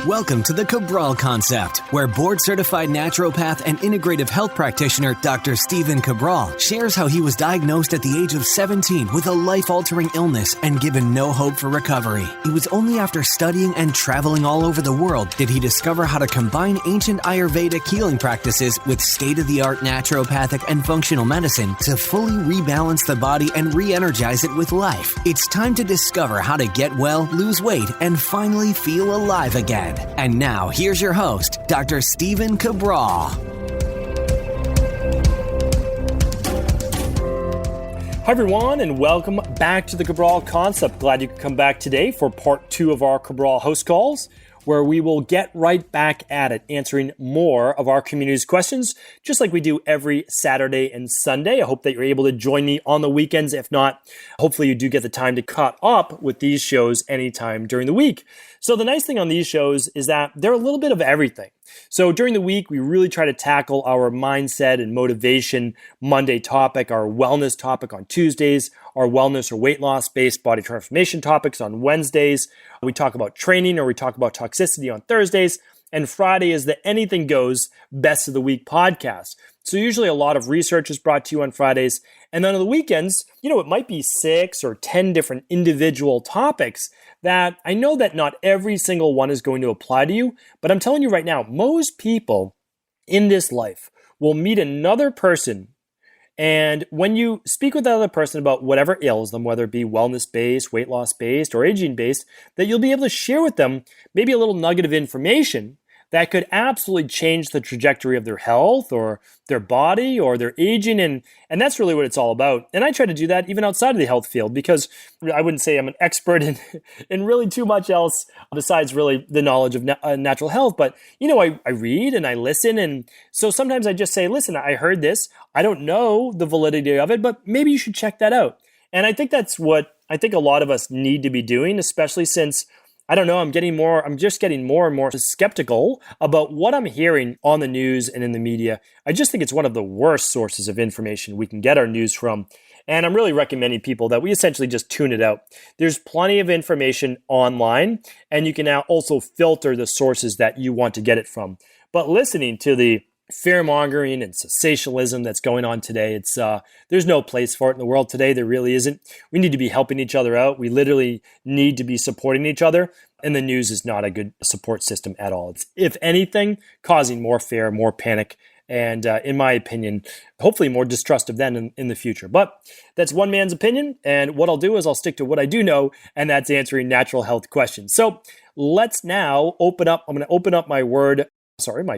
Welcome to the Cabral Concept, where board-certified naturopath and integrative health practitioner Dr. Stephen Cabral shares how he was diagnosed at the age of 17 with a life-altering illness and given no hope for recovery. It was only after studying and traveling all over the world did he discover how to combine ancient Ayurvedic healing practices with state-of-the-art naturopathic and functional medicine to fully rebalance the body and re-energize it with life. It's time to discover how to get well, lose weight, and finally feel alive again. And now, here's your host, Dr. Stephen Cabral. Hi everyone, and welcome back to the Cabral Concept. Glad you could come back today for part 2 of our Cabral HouseCalls, where we will get right back at it, answering more of our community's questions, just like we do every Saturday and Sunday. I hope that you're able to join me on the weekends. If not, hopefully you do get the time to cut up with these shows anytime during the week. So the nice thing on these shows is that they're a little bit of everything. So during the week, we really try to tackle our mindset and motivation Monday topic, our wellness topic on Tuesdays, our wellness or weight loss based body transformation topics on Wednesdays. We talk about training or we talk about toxicity on Thursdays. And Friday is the Anything Goes Best of the Week podcast. So usually a lot of research is brought to you on Fridays. And then on the weekends, it might be 6 or 10 different individual topics that I know that not every single one is going to apply to you. But I'm telling you right now, most people in this life will meet another person. And when you speak with that other person about whatever ails them, whether it be wellness-based, weight loss-based, or aging-based, that you'll be able to share with them maybe a little nugget of information that could absolutely change the trajectory of their health or their body or their aging. And that's really what it's all about. And I try to do that even outside of the health field because I wouldn't say I'm an expert in really too much else besides really the knowledge of natural health. But, I read and I listen. And so sometimes I just say, listen, I heard this. I don't know the validity of it, but maybe you should check that out. And I think that's what I think a lot of us need to be doing, especially since I don't know, I'm just getting more and more skeptical about what I'm hearing on the news and in the media. I just think it's one of the worst sources of information we can get our news from. And I'm really recommending people that we essentially just tune it out. There's plenty of information online, and you can now also filter the sources that you want to get it from. But listening to the fear-mongering and sensationalism that's going on today, there's no place for it in the world today. There really isn't. We need to be helping each other out. We literally need to be supporting each other. And the news is not a good support system at all. It's, if anything, causing more fear, more panic, and in my opinion, hopefully more distrust of them in the future. But that's one man's opinion. And what I'll do is I'll stick to what I do know, and that's answering natural health questions. So let's now open up. I'm going to open up my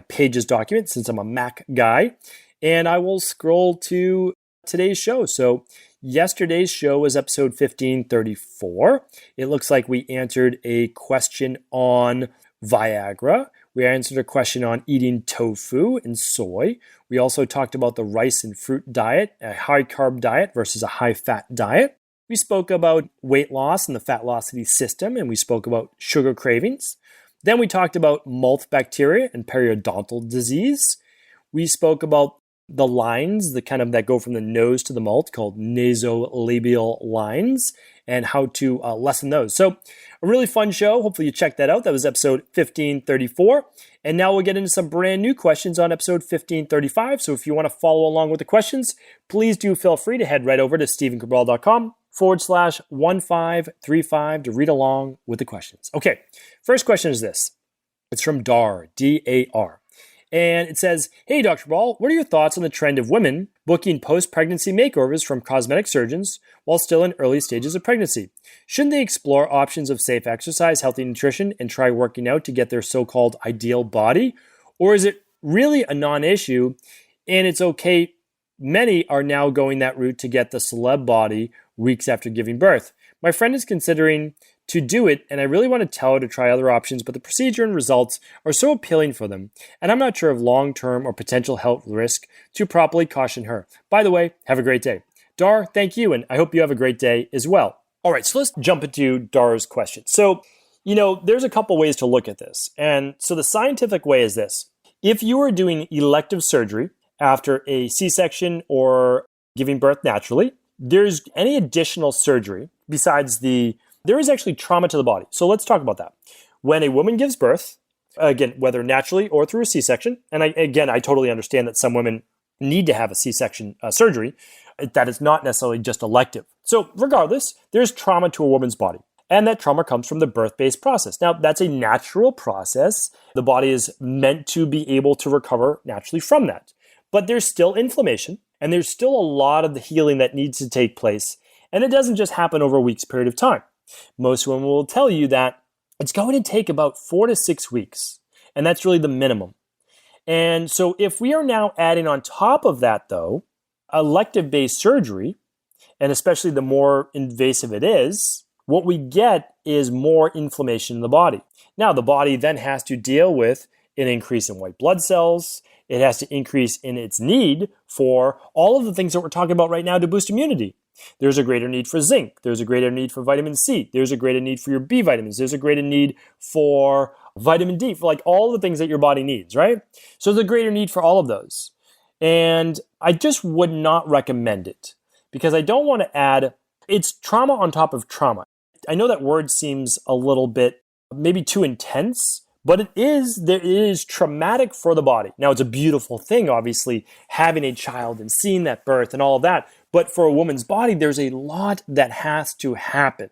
Pages document since I'm a Mac guy, and I will scroll to today's show. So yesterday's show was episode 1534. It looks like we answered a question on Viagra. We answered a question on eating tofu and soy. We also talked about the rice and fruit diet, a high-carb diet versus a high-fat diet. We spoke about weight loss and the fat-losity system, and we spoke about sugar cravings. Then we talked about mold bacteria and periodontal disease. We spoke about the lines, that go from the nose to the mouth, called nasolabial lines, and how to lessen those. So a really fun show. Hopefully you checked that out. That was episode 1534. And now we'll get into some brand new questions on episode 1535. So if you want to follow along with the questions, please do feel free to head right over to stephencabral.com/1535 to read along with the questions. Okay, first question is this. It's from Dar, D-A-R. And it says, hey, Dr. Cabral, what are your thoughts on the trend of women booking post-pregnancy makeovers from cosmetic surgeons while still in early stages of pregnancy? Shouldn't they explore options of safe exercise, healthy nutrition, and try working out to get their so-called ideal body? Or is it really a non-issue and it's okay? Many are now going that route to get the celeb body weeks after giving birth. My friend is considering to do it, and I really want to tell her to try other options, but the procedure and results are so appealing for them, and I'm not sure of long-term or potential health risk to properly caution her. By the way, have a great day. Dar, thank you, and I hope you have a great day as well. All right, so let's jump into Dar's question. So, there's a couple ways to look at this, and so the scientific way is this. If you are doing elective surgery after a C-section or giving birth naturally, there's any additional surgery besides there is actually trauma to the body. So let's talk about that. When a woman gives birth, again, whether naturally or through a C-section. And I totally understand that some women need to have a C-section surgery. That is not necessarily just elective. So regardless, there's trauma to a woman's body. And that trauma comes from the birth-based process. Now, that's a natural process. The body is meant to be able to recover naturally from that. But there's still inflammation, and there's still a lot of the healing that needs to take place. And it doesn't just happen over a week's period of time. Most women will tell you that it's going to take about 4 to 6 weeks. And that's really the minimum. And so if we are now adding on top of that, though, elective-based surgery, and especially the more invasive it is, what we get is more inflammation in the body. Now, the body then has to deal with an increase in white blood cells. It has to increase in its need for all of the things that we're talking about right now to boost immunity. There's a greater need for zinc. There's a greater need for vitamin C. There's a greater need for your B vitamins. There's a greater need for vitamin D, for like all the things that your body needs, right? So there's a greater need for all of those. And I just would not recommend it because I don't want to add, it's trauma on top of trauma. I know that word seems a little bit maybe too intense, but it is traumatic for the body. Now, it's a beautiful thing, obviously, having a child and seeing that birth and all of that. But for a woman's body, there's a lot that has to happen.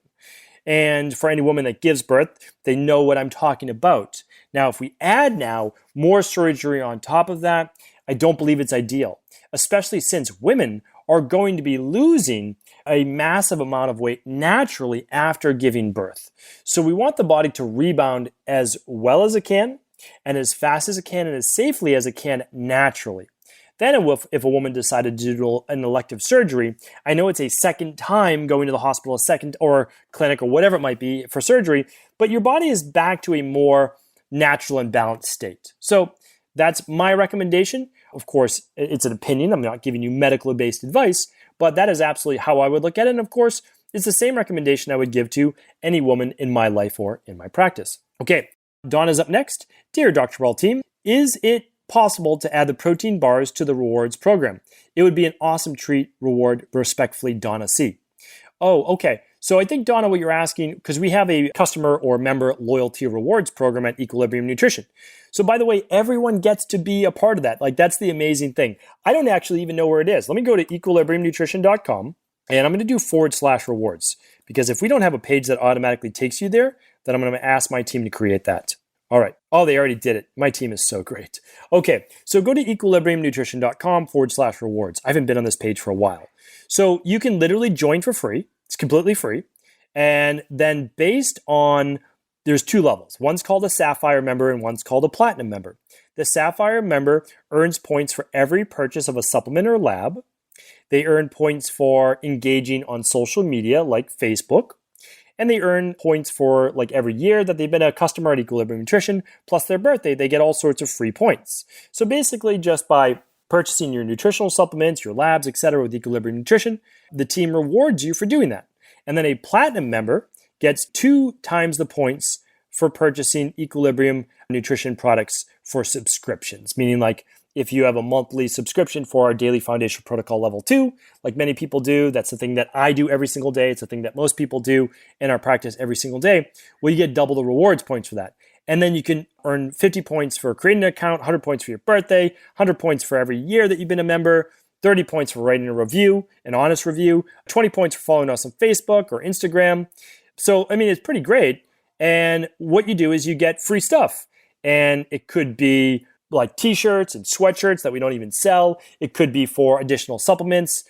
And for any woman that gives birth, they know what I'm talking about. Now, if we add now more surgery on top of that, I don't believe it's ideal, especially since women are going to be losing a massive amount of weight naturally after giving birth. So we want the body to rebound as well as it can and as fast as it can and as safely as it can naturally. Then if a woman decided to do an elective surgery, I know it's a second time going to the hospital, a second or clinic or whatever it might be for surgery, but your body is back to a more natural and balanced state. So that's my recommendation. Of course, it's an opinion. I'm not giving you medically based advice, but that is absolutely how I would look at it. And of course, it's the same recommendation I would give to any woman in my life or in my practice. Okay, Donna's up next. Dear Dr. Cabral team, is it possible to add the protein bars to the rewards program? It would be an awesome treat. Reward, respectfully, Donna C. Oh, okay. So I think, Donna, what you're asking, because we have a customer or member loyalty rewards program at Equilibrium Nutrition. So by the way, everyone gets to be a part of that. Like, that's the amazing thing. I don't actually even know where it is. Let me go to equilibriumnutrition.com and I'm going to do /rewards, because if we don't have a page that automatically takes you there, then I'm going to ask my team to create that. All right. Oh, they already did it. My team is so great. Okay. So go to equilibriumnutrition.com /rewards. I haven't been on this page for a while. So you can literally join for free. It's completely free. And then based on, there's 2 levels. One's called a Sapphire member and one's called a Platinum member. The Sapphire member earns points for every purchase of a supplement or lab. They earn points for engaging on social media like Facebook. And they earn points for like every year that they've been a customer at Equilibrium Nutrition, plus their birthday, they get all sorts of free points. So basically just by purchasing your nutritional supplements, your labs, etc. with Equilibrium Nutrition, the team rewards you for doing that. And then a Platinum member gets 2 times the points for purchasing Equilibrium Nutrition products for subscriptions, meaning like if you have a monthly subscription for our Daily Foundation Protocol Level 2, like many people do, that's the thing that I do every single day. It's the thing that most people do in our practice every single day. Well, you get double the rewards points for that. And then you can earn 50 points for creating an account, 100 points for your birthday, 100 points for every year that you've been a member, 30 points for writing a review, an honest review, 20 points for following us on Facebook or Instagram. So, I mean, it's pretty great. And what you do is you get free stuff. And it could be like t-shirts and sweatshirts that we don't even sell. It could be for additional supplements.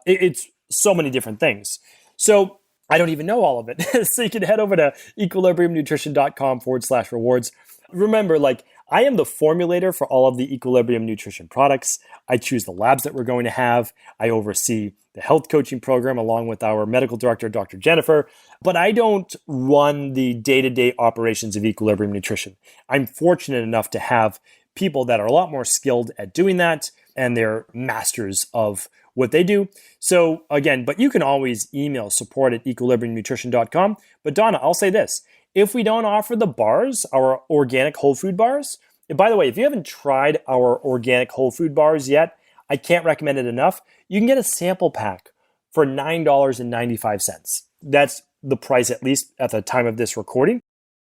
It's so many different things. So I don't even know all of it. So you can head over to equilibriumnutrition.com /rewards. Remember, like, I am the formulator for all of the Equilibrium Nutrition products. I choose the labs that we're going to have. I oversee the health coaching program along with our medical director, Dr. Jennifer. But I don't run the day-to-day operations of Equilibrium Nutrition. I'm fortunate enough to have people that are a lot more skilled at doing that, and they're masters of what they do. So again, but you can always email support@equilibriumnutrition.com. But Donna, I'll say this. If we don't offer the bars, our organic whole food bars, and by the way, if you haven't tried our organic whole food bars yet, I can't recommend it enough. You can get a sample pack for $9.95. That's the price, at least at the time of this recording.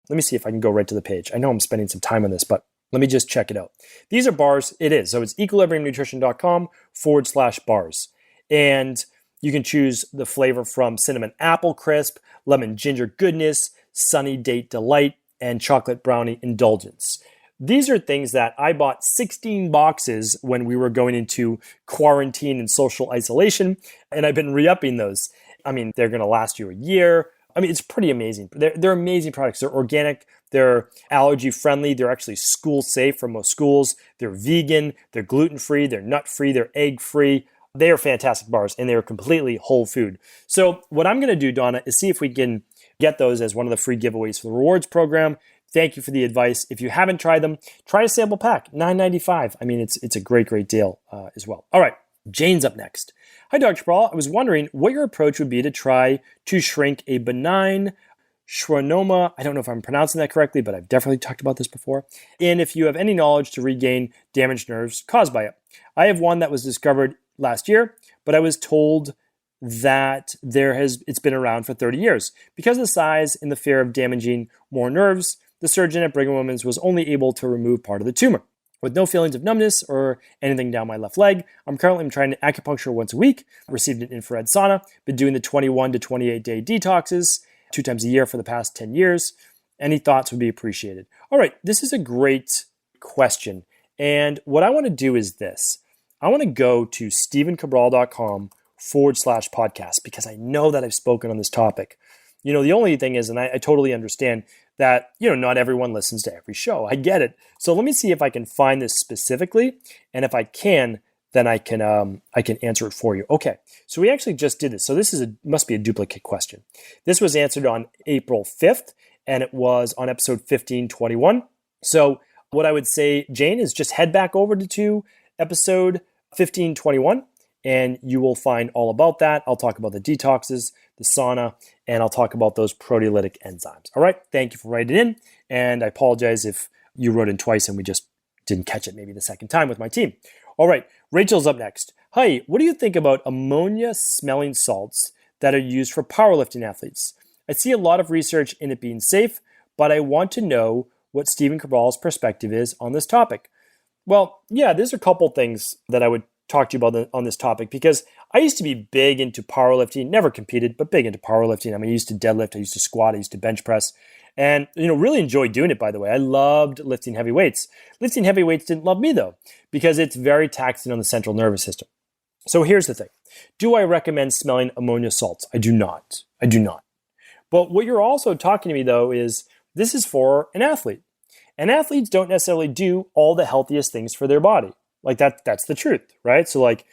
Let me see if I can go right to the page. I know I'm spending some time on this, but let me just check it out. These are bars. It is. So it's equilibriumnutrition.com/bars. And you can choose the flavor from cinnamon apple crisp, lemon ginger goodness, sunny date delight, and chocolate brownie indulgence. These are things that I bought 16 boxes when we were going into quarantine and social isolation, and I've been re-upping those. I mean, they're going to last you a year. I mean, it's pretty amazing. They're amazing products. They're organic. They're allergy friendly. They're actually school safe for most schools. They're vegan. They're gluten free. They're nut free. They're egg free. They are fantastic bars, and they are completely whole food. So what I'm going to do, Donna, is see if we can get those as one of the free giveaways for the rewards program. Thank you for the advice. If you haven't tried them, try a sample pack, $9.95. I mean, it's a great deal as well. All right, Jane's up next. Hi, Dr. Cabral. I was wondering what your approach would be to try to shrink a benign schwannoma. I don't know if I'm pronouncing that correctly, but I've definitely talked about this before. And if you have any knowledge to regain damaged nerves caused by it. I have one that was discovered last year, but I was told that it's been around for 30 years. Because of the size and the fear of damaging more nerves, the surgeon at Brigham and Women's was only able to remove part of the tumor. With no feelings of numbness or anything down my left leg, I'm currently trying acupuncture once a week, received an infrared sauna, been doing the 21 to 28 day detoxes 2 times a year for the past 10 years. Any thoughts would be appreciated. All right, this is a great question. And what I want to do is this. I want to go to stevencabral.com/podcast because I know that I've spoken on this topic. You know, the only thing is, and I totally understand that, you know, not everyone listens to every show. I get it. So let me see if I can find this specifically. And if I can, then I can answer it for you. Okay. So we actually just did this. So this must be a duplicate question. This was answered on April 5th, and it was on episode 1521. So what I would say, Jane, is just head back over to episode 1521, and you will find all about that. I'll talk about the detoxes, the sauna, and I'll talk about those proteolytic enzymes. All right. Thank you for writing in. And I apologize if you wrote in twice and we just didn't catch it maybe the second time with my team. All right. Rachel's up next. Hi, what do you think about ammonia smelling salts that are used for powerlifting athletes? I see a lot of research in it being safe, but I want to know what Stephen Cabral's perspective is on this topic. Well, yeah, there's a couple things that I would talk to you about on this topic because I used to be big into powerlifting, never competed, but big into powerlifting. I mean, I used to deadlift, I used to squat, I used to bench press, and, you know, really enjoyed doing it, by the way. I loved lifting heavy weights. Lifting heavy weights didn't love me, though, because it's very taxing on the central nervous system. So here's the thing. Do I recommend smelling ammonia salts? I do not. I do not. But what you're also talking to me, though, is this is for an athlete. And athletes don't necessarily do all the healthiest things for their body. Like that's the truth, right? So like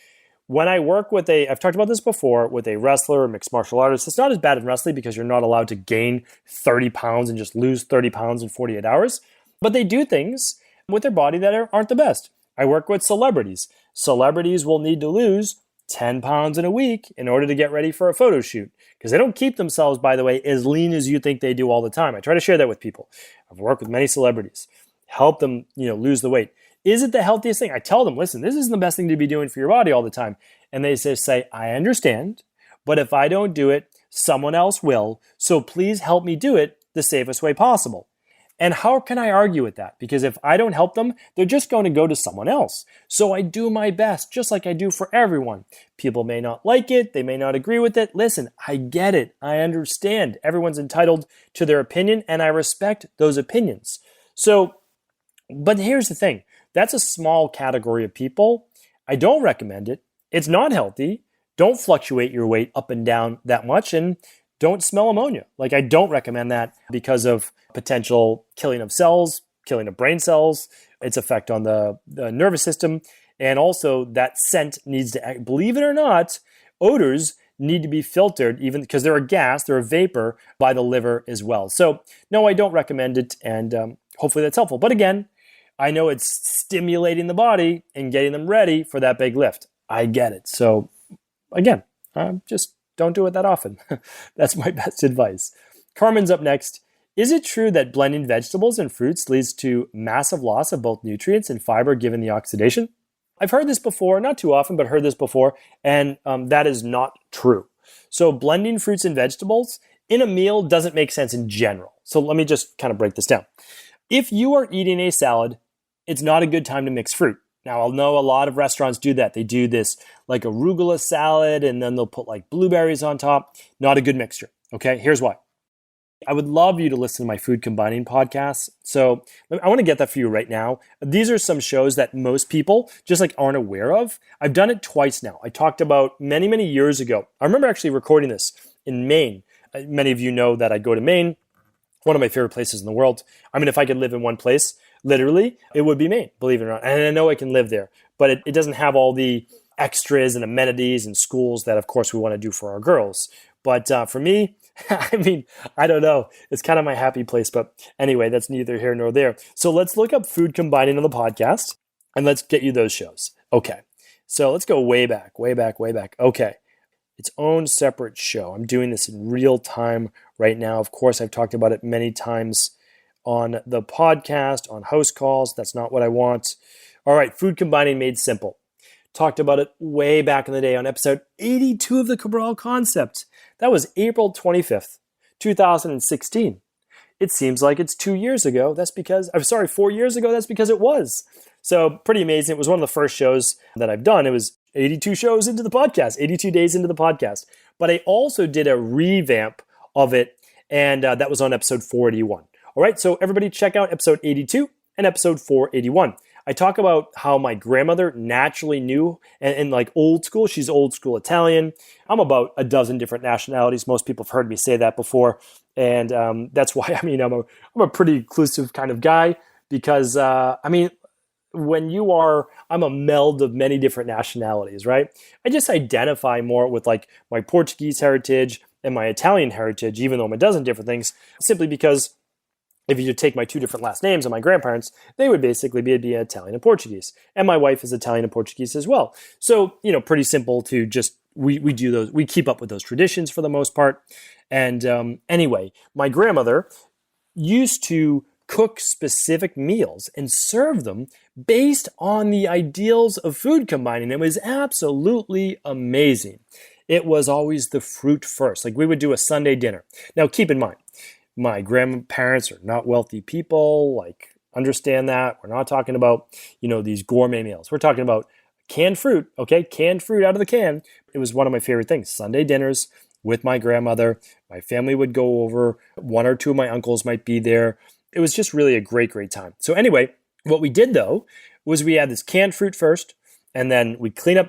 when I work with I've talked about this before, with a wrestler or mixed martial artist, it's not as bad in wrestling because you're not allowed to gain 30 pounds and just lose 30 pounds in 48 hours. But they do things with their body that aren't the best. I work with celebrities. Celebrities will need to lose 10 pounds in a week in order to get ready for a photo shoot. Because they don't keep themselves, by the way, as lean as you think they do all the time. I try to share that with people. I've worked with many celebrities, help them, lose the weight. Is it the healthiest thing? I tell them, listen, this isn't the best thing to be doing for your body all the time. And they say, I understand, but if I don't do it, someone else will. So please help me do it the safest way possible. And how can I argue with that? Because if I don't help them, they're just going to go to someone else. So I do my best, just like I do for everyone. People may not like it. They may not agree with it. Listen, I get it. I understand. Everyone's entitled to their opinion, and I respect those opinions. But here's the thing. That's a small category of people. I don't recommend it. It's not healthy. Don't fluctuate your weight up and down that much, and don't smell ammonia. Like, I don't recommend that because of potential killing of cells, killing of brain cells, its effect on the nervous system, and also that scent needs to, believe it or not, odors need to be filtered, even because they're a gas, they're a vapor, by the liver as well. So, no, I don't recommend it, and hopefully that's helpful. But again, I know it's stimulating the body and getting them ready for that big lift. I get it. So, again, just don't do it that often. That's my best advice. Carmen's up next. Is it true that blending vegetables and fruits leads to massive loss of both nutrients and fiber given the oxidation? I've heard this before, not too often, but heard this before, and that is not true. So blending fruits and vegetables in a meal doesn't make sense in general. So let me just kind of break this down. If you are eating a salad, it's not a good time to mix fruit. Now, I know a lot of restaurants do that. They do this like arugula salad, and then they'll put like blueberries on top. Not a good mixture. Okay, here's why. I would love you to listen to my food combining podcasts. So I want to get that for you right now. These are some shows that most people just like aren't aware of. I've done it twice now. I talked about many, many years ago. I remember actually recording this in Maine. Many of you know that I go to Maine, one of my favorite places in the world. I mean, if I could live in one place, literally, it would be Maine, believe it or not. And I know I can live there, but it doesn't have all the extras and amenities and schools that, of course, we want to do for our girls. But for me, I mean, I don't know. It's kind of my happy place. But anyway, that's neither here nor there. So let's look up food combining on the podcast and let's get you those shows. Okay. So let's go way back, way back, way back. Okay. Its own separate show. I'm doing this in real time right now. Of course, I've talked about it many times on the podcast, on house calls. That's not what I want. All right. Food combining made simple. Talked about it way back in the day on episode 82 of the Cabral Concept. That was April 25th, 2016. It seems like it's 2 years ago. 4 years ago. That's because it was. So pretty amazing. It was one of the first shows that I've done. It was 82 shows into the podcast, 82 days into the podcast. But I also did a revamp of it, and that was on episode 481. All right, so everybody check out episode 82 and episode 481. I talk about how my grandmother naturally knew, and like old school, she's old school Italian. I'm about a dozen different nationalities. Most people have heard me say that before. And that's why, I'm a pretty inclusive kind of guy because, I'm a meld of many different nationalities, right? I just identify more with like my Portuguese heritage and my Italian heritage, even though I'm a dozen different things, simply because if you take my two different last names of my grandparents, they would basically be Italian and Portuguese. And my wife is Italian and Portuguese as well. So, pretty simple to just, we do those, we keep up with those traditions for the most part. And anyway, my grandmother used to cook specific meals and serve them based on the ideals of food combining. It was absolutely amazing. It was always the fruit first. Like we would do a Sunday dinner. Now, keep in mind, my grandparents are not wealthy people, like understand that. We're not talking about, these gourmet meals. We're talking about canned fruit, okay? Canned fruit out of the can. It was one of my favorite things. Sunday dinners with my grandmother. My family would go over. One or two of my uncles might be there. It was just really a great, great time. So anyway, what we did though, was we had this canned fruit first, and then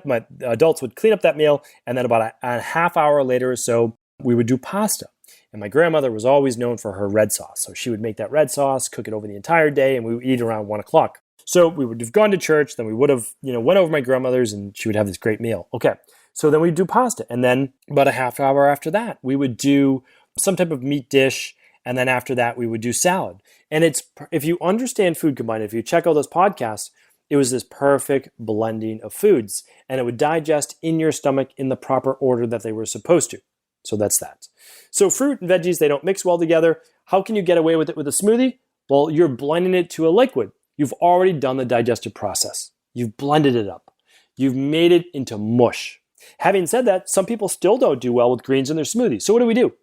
my adults would clean up that meal, and then about a half hour later or so, we would do pasta. And my grandmother was always known for her red sauce. So she would make that red sauce, cook it over the entire day, and we would eat around 1 o'clock. So we would have gone to church, then we would have, went over my grandmother's and she would have this great meal. Okay. So then we'd do pasta. And then about a half hour after that, we would do some type of meat dish. And then after that, we would do salad. And if you understand food combined, if you check out those podcasts, it was this perfect blending of foods. And it would digest in your stomach in the proper order that they were supposed to. So that's that. So fruit and veggies, they don't mix well together. How can you get away with it with a smoothie? Well, you're blending it to a liquid. You've already done the digestive process. You've blended it up. You've made it into mush. Having said that, some people still don't do well with greens in their smoothie. So what do?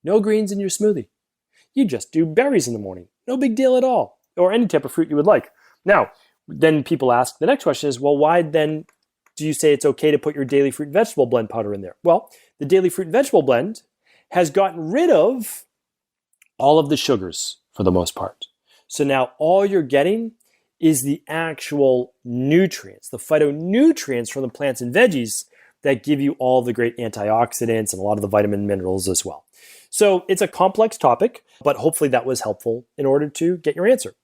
No greens in your smoothie. You just do berries in the morning. No big deal at all. Or any type of fruit you would like. Now, then people ask, the next question is, well, why then do you say it's okay to put your daily fruit and vegetable blend powder in there? Well, the daily fruit and vegetable blend has gotten rid of all of the sugars for the most part. So now all you're getting is the actual nutrients, the phytonutrients from the plants and veggies that give you all the great antioxidants and a lot of the vitamin and minerals as well. So it's a complex topic, but hopefully that was helpful in order to get your answer.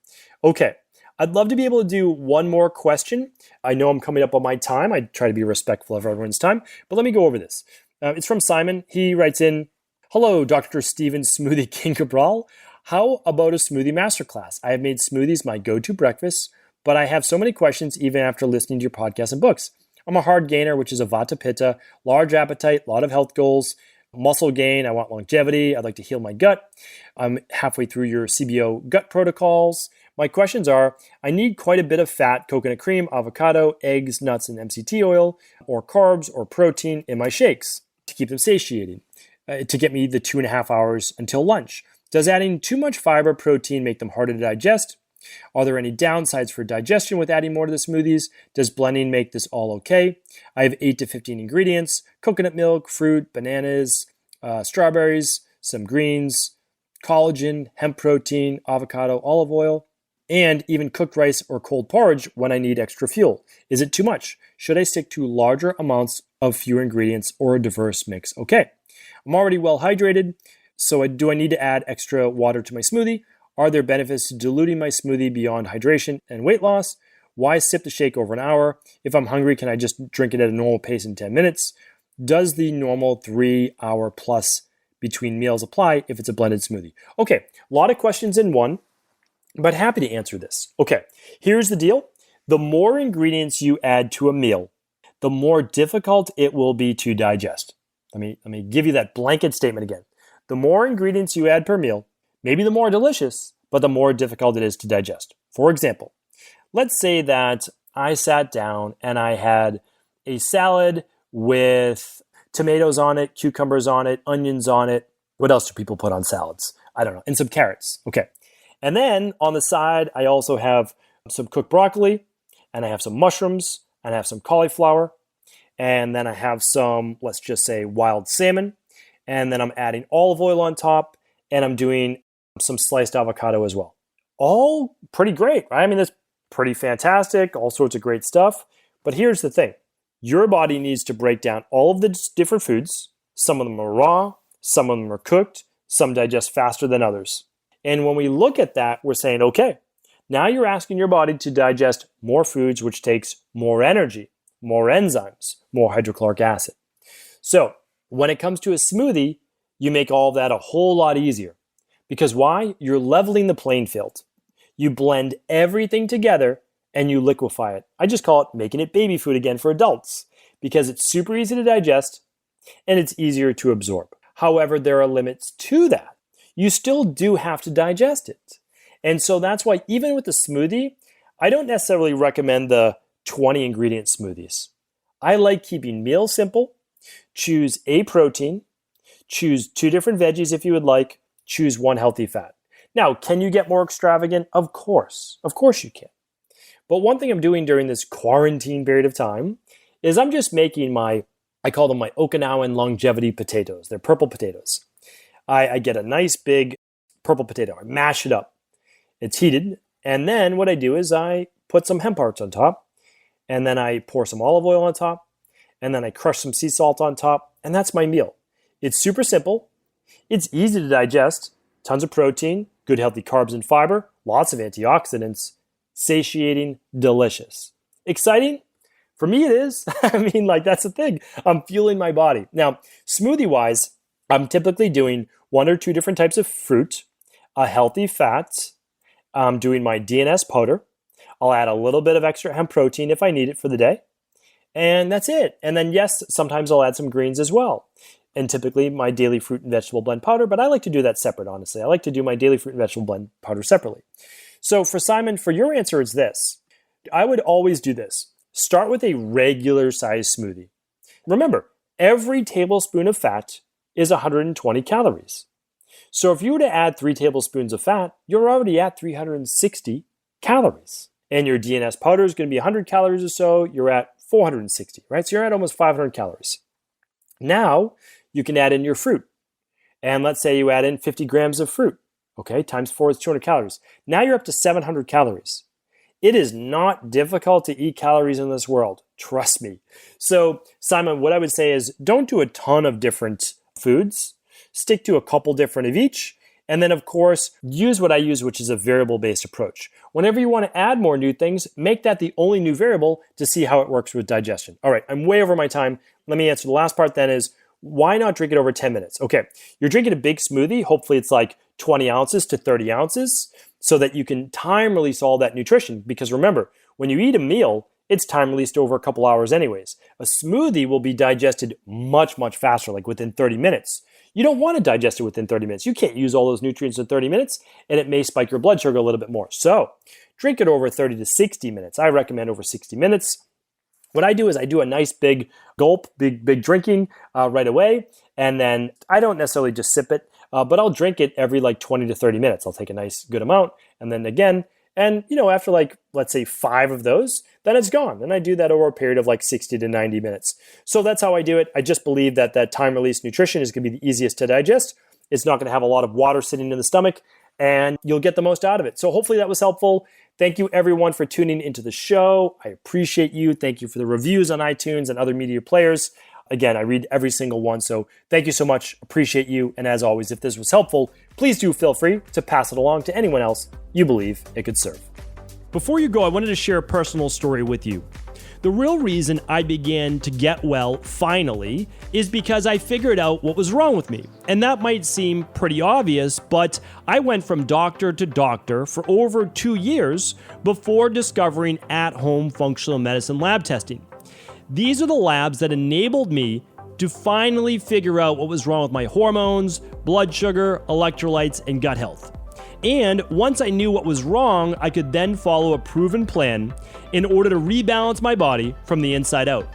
Okay, I'd love to be able to do one more question. I know I'm coming up on my time. I try to be respectful of everyone's time, but let me go over this. It's from Simon. He writes in, "Hello, Dr. Steven Smoothie King Cabral. How about a smoothie masterclass? I have made smoothies my go-to breakfast, but I have so many questions even after listening to your podcasts and books. I'm a hard gainer, which is a Vata Pitta, large appetite, a lot of health goals, muscle gain, I want longevity, I'd like to heal my gut. I'm halfway through your CBO gut protocols. My questions are, I need quite a bit of fat, coconut cream, avocado, eggs, nuts, and MCT oil, or carbs or protein in my shakes to keep them satiating. to get me the 2.5 hours until lunch. Does adding too much fiber, protein make them harder to digest? Are there any downsides for digestion with adding more to the smoothies? Does blending make this all okay? I have 8 to 15 ingredients: coconut milk, fruit, bananas, strawberries, some greens, collagen, hemp protein, avocado, olive oil, and even cooked rice or cold porridge when I need extra fuel. Is it too much? Should I stick to larger amounts of fewer ingredients or a diverse mix? Okay, I'm already well hydrated, so do I need to add extra water to my smoothie? Are there benefits to diluting my smoothie beyond hydration and weight loss? Why sip the shake over an hour? If I'm hungry, can I just drink it at a normal pace in 10 minutes? Does the normal 3-hour plus between meals apply if it's a blended smoothie? Okay, a lot of questions in one, but happy to answer this. Okay, here's the deal. The more ingredients you add to a meal, the more difficult it will be to digest. Let me give you that blanket statement again. The more ingredients you add per meal, maybe the more delicious, but the more difficult it is to digest. For example, let's say that I sat down and I had a salad with tomatoes on it, cucumbers on it, onions on it. What else do people put on salads? I don't know. And some carrots. Okay. And then on the side, I also have some cooked broccoli, and I have some mushrooms, and I have some cauliflower, and then I have some, let's just say, wild salmon, and then I'm adding olive oil on top, and I'm doing some sliced avocado as well. All pretty great, right? I mean, that's pretty fantastic, all sorts of great stuff. But here's the thing. Your body needs to break down all of the different foods. Some of them are raw, some of them are cooked, some digest faster than others. And when we look at that, we're saying, okay, now you're asking your body to digest more foods, which takes more energy, more enzymes, more hydrochloric acid. So when it comes to a smoothie, you make all of that a whole lot easier. Because why? You're leveling the playing field. You blend everything together and you liquefy it. I just call it making it baby food again for adults because it's super easy to digest and it's easier to absorb. However, there are limits to that. You still do have to digest it. And so that's why even with the smoothie, I don't necessarily recommend the 20 ingredient smoothies. I like keeping meals simple. Choose a protein, choose 2 different veggies if you would like, choose 1 healthy fat. Now, can you get more extravagant? Of course you can. But one thing I'm doing during this quarantine period of time is I'm just making I call them my Okinawan longevity potatoes. They're purple potatoes. I get a nice big purple potato. I mash it up. It's heated. And then what I do is I put some hemp hearts on top. And then I pour some olive oil on top. And then I crush some sea salt on top. And that's my meal. It's super simple. It's easy to digest. Tons of protein, good healthy carbs and fiber, lots of antioxidants, satiating, delicious. Exciting? For me it is. I mean, that's the thing. I'm fueling my body. Now, smoothie-wise, I'm typically doing 1 or 2 different types of fruit, a healthy fat. I'm doing my DNS powder. I'll add a little bit of extra hemp protein if I need it for the day. And that's it. And then, yes, sometimes I'll add some greens as well. And typically my daily fruit and vegetable blend powder, but I like to do that separate, honestly. I like to do my daily fruit and vegetable blend powder separately. So for Simon, for your answer, it's this. I would always do this. Start with a regular size smoothie. Remember, every tablespoon of fat is 120 calories. So if you were to add 3 tablespoons of fat, you're already at 360 calories. And your DNS powder is going to be 100 calories or so. You're at 460, right? So you're at almost 500 calories. Now, you can add in your fruit. And let's say you add in 50 grams of fruit. Okay, times 4 is 200 calories. Now you're up to 700 calories. It is not difficult to eat calories in this world. Trust me. So, Simon, what I would say is don't do a ton of different foods. Stick to a couple different of each. And then, of course, use what I use, which is a variable-based approach. Whenever you want to add more new things, make that the only new variable to see how it works with digestion. All right, I'm way over my time. Let me answer the last part then is, why not drink it over 10 minutes? Okay, you're drinking a big smoothie. Hopefully it's like 20 ounces to 30 ounces so that you can time release all that nutrition. Because remember, when you eat a meal, it's time released over a couple hours anyways. A smoothie will be digested much, much faster, like within 30 minutes. You don't want to digest it within 30 minutes. You can't use all those nutrients in 30 minutes, and it may spike your blood sugar a little bit more. So drink it over 30 to 60 minutes. I recommend over 60 minutes. What I do is I do a nice big gulp, big drinking right away. And then I don't necessarily just sip it, but I'll drink it every like 20 to 30 minutes. I'll take a nice good amount and then again. And, after like, let's say 5 of those, then it's gone. And I do that over a period of like 60 to 90 minutes. So that's how I do it. I just believe that time-release nutrition is going to be the easiest to digest. It's not going to have a lot of water sitting in the stomach, and you'll get the most out of it. So hopefully that was helpful. Thank you everyone for tuning into the show. I appreciate you. Thank you for the reviews on iTunes and other media players. Again, I read every single one, so thank you so much. Appreciate you. And as always, if this was helpful, please do feel free to pass it along to anyone else you believe it could serve. Before you go, I wanted to share a personal story with you. The real reason I began to get well finally is because I figured out what was wrong with me. And that might seem pretty obvious, but I went from doctor to doctor for over 2 years before discovering at-home functional medicine lab testing. These are the labs that enabled me to finally figure out what was wrong with my hormones, blood sugar, electrolytes, and gut health. And once I knew what was wrong, I could then follow a proven plan in order to rebalance my body from the inside out.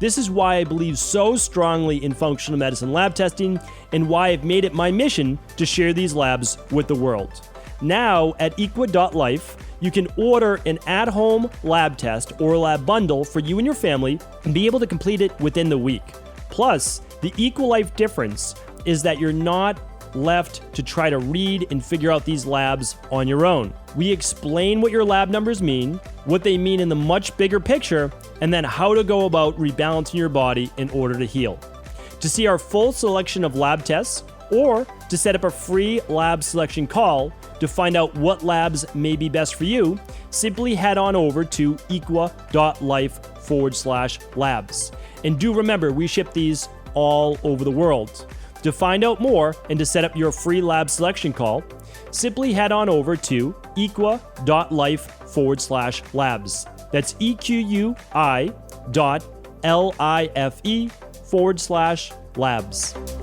This is why I believe so strongly in functional medicine lab testing and why I've made it my mission to share these labs with the world. Now at equa.life, you can order an at-home lab test or lab bundle for you and your family and be able to complete it within the week. Plus, the EquaLife difference is that you're not left to try to read and figure out these labs on your own. We explain what your lab numbers mean, what they mean in the much bigger picture, and then how to go about rebalancing your body in order to heal. To see our full selection of lab tests, or to set up a free lab selection call to find out what labs may be best for you, simply head on over to equa.life/labs. And do remember, we ship these all over the world. To find out more and to set up your free lab selection call, simply head on over to equa.life/labs. That's EQUI.LIFE/labs.